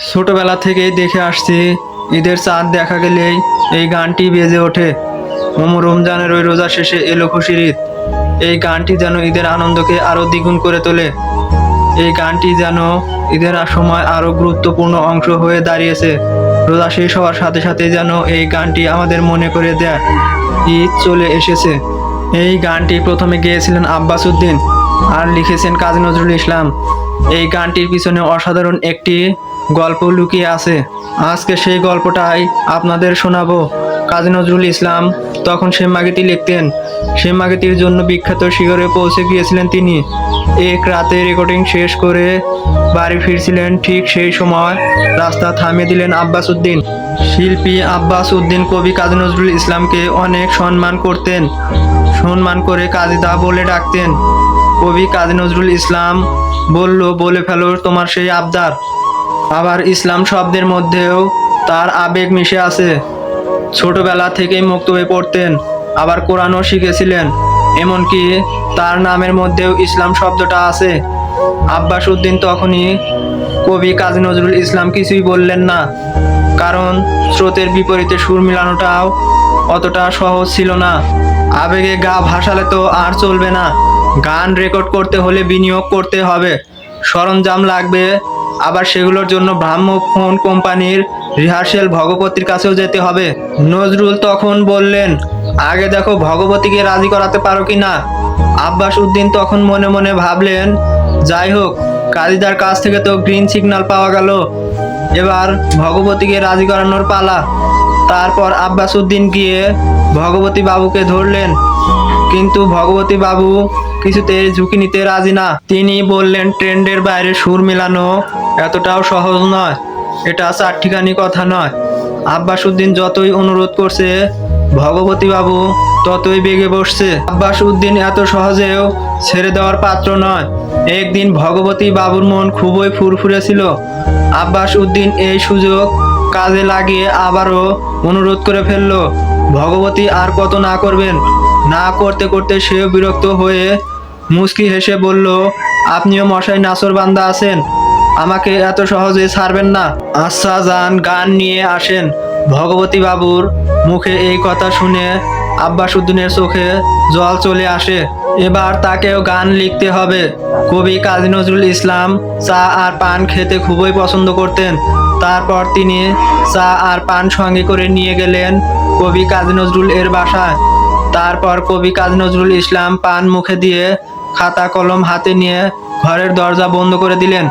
ছোটবেলা থেকেই দেখে আসছি, ঈদের চাঁদ দেখা গেলেই এই গানটি বেজে ওঠে। রমজানের ওই রোজা শেষে এলো খুশির ঈদ। এই গানটি যেন ঈদের আনন্দকে আরো দ্বিগুণ করে তোলে। এই গানটি যেন ঈদের সময় আরো গুরুত্বপূর্ণ অংশ হয়ে দাঁড়িয়েছে। রোজা শেষ হওয়ার সাথে সাথে যেন এই গানটি আমাদের মনে করে দেয় ঈদ চলে এসেছে। এই গানটি প্রথমে গেয়েছিলেন আব্বাস উদ্দিন আর লিখেছেন কাজী নজরুল ইসলাম। এই গানটির পিছনে অসাধারণ একটি গল্প লুকিয়ে আছে। আজকে সেই গল্পটাই আপনাদের শোনাবো। কাজী নজরুল ইসলাম তখন সেমাগিতি লিখতেন। সেমাগিতির জন্য বিখ্যাত শিখরে পৌঁছে গিয়েছিলেন তিনি। এক রাতে রেকর্ডিং শেষ করে বাড়ি ফিরছিলেন, ঠিক সেই সময় রাস্তা থামিয়ে দিলেন আব্বাস উদ্দিন। শিল্পী আব্বাস উদ্দিন কবি কাজী নজরুল ইসলামকে অনেক সম্মান করতেন। সম্মান করে কাজীদা বলে ডাকতেন। কবি কাজী নজরুল ইসলাম বলল, বলে ফেলো তোমার সেই আবদার। আবার ইসলাম শব্দের মধ্যেও তার আবেগ মিশে আছে। ছোটবেলা থেকেই মক্তবে পড়তেন, আবার কোরআনও শিখেছিলেন। এমনকি তার নামের মধ্যেও ইসলাম শব্দটা আছে। আব্বাস উদ্দিন তখনই কবি কাজী নজরুল ইসলাম কিছুই বললেন না, কারণ স্রোতের বিপরীতে সুর মিলানোটাও অতটা সহজ ছিল না। আবেগে গা ভাসালে তো আর চলবে না। গান রেকর্ড করতে হলে বিনিয়োগ করতে হবে, সরঞ্জাম লাগবে, আবার সেগুলোর জন্য ব্রাহ্মফোন কোম্পানির রিহার্সেল ভগবতীর কাছেও যেতে হবে। নজরুল তখন বললেন, আগে দেখো ভগবতীকে রাজি করাতে পারো কি না। আব্বাস উদ্দিন তখন মনে মনে ভাবলেন, যাই হোক, কাজীদার কাছ থেকে তো গ্রিন সিগন্যাল পাওয়া গেল, এবার ভগবতীকে রাজি করানোর পালা। তারপর আব্বাস উদ্দিন গিয়ে ভগবতী বাবুকে ধরলেন, কিন্তু ভগবতী বাবু কিছুতেই ঝুঁকি নিতে রাজি না। তিনি বললেন, ট্রেন্ডের বাইরে সুর মেলানো এতটাও সহজ নয়, এটা চারটিখানি কথা নয়। আব্বাস উদ্দিন যতই অনুরোধ করছে, ভগবতী বাবু ততই বেগে বসছে। আব্বাস উদ্দিন এত সহজেও ছেড়ে দেওয়ার পাত্র নয়। একদিন ভগবতী বাবুর মন খুবই ফুরফুরে ছিল। আব্বাস উদ্দিন এই সুযোগ কাজে লাগিয়ে আবারও অনুরোধ করে ফেলল। ভগবতী আর কত না করবেন। না করতে করতে সেও বিরক্ত হয়ে মুচকি হেসে বলল, আপনিও মশাই নাসর বান্দা আছেন, আমাকে এত সহজে ছাড়বেন না। আচ্ছা যান, গান নিয়ে আসেন। ভগবতী বাবুর মুখে এই কথা শুনে আব্বাস উদ্দিনের চোখে জল চলে আসে। এবার তাকেও গান লিখতে হবে। কবি কাজী নজরুল ইসলাম চা আর পান খেতে খুবই পছন্দ করতেন। তারপর তিনি চা আর পান সঙ্গে করে নিয়ে গেলেন কবি কাজী নজরুল এর বাসায়। তারপর কবি কাজী নজরুল ইসলাম পান মুখে দিয়ে খাতা কলম হাতে নিয়ে ঘরের দরজা বন্ধ করে দিলেন।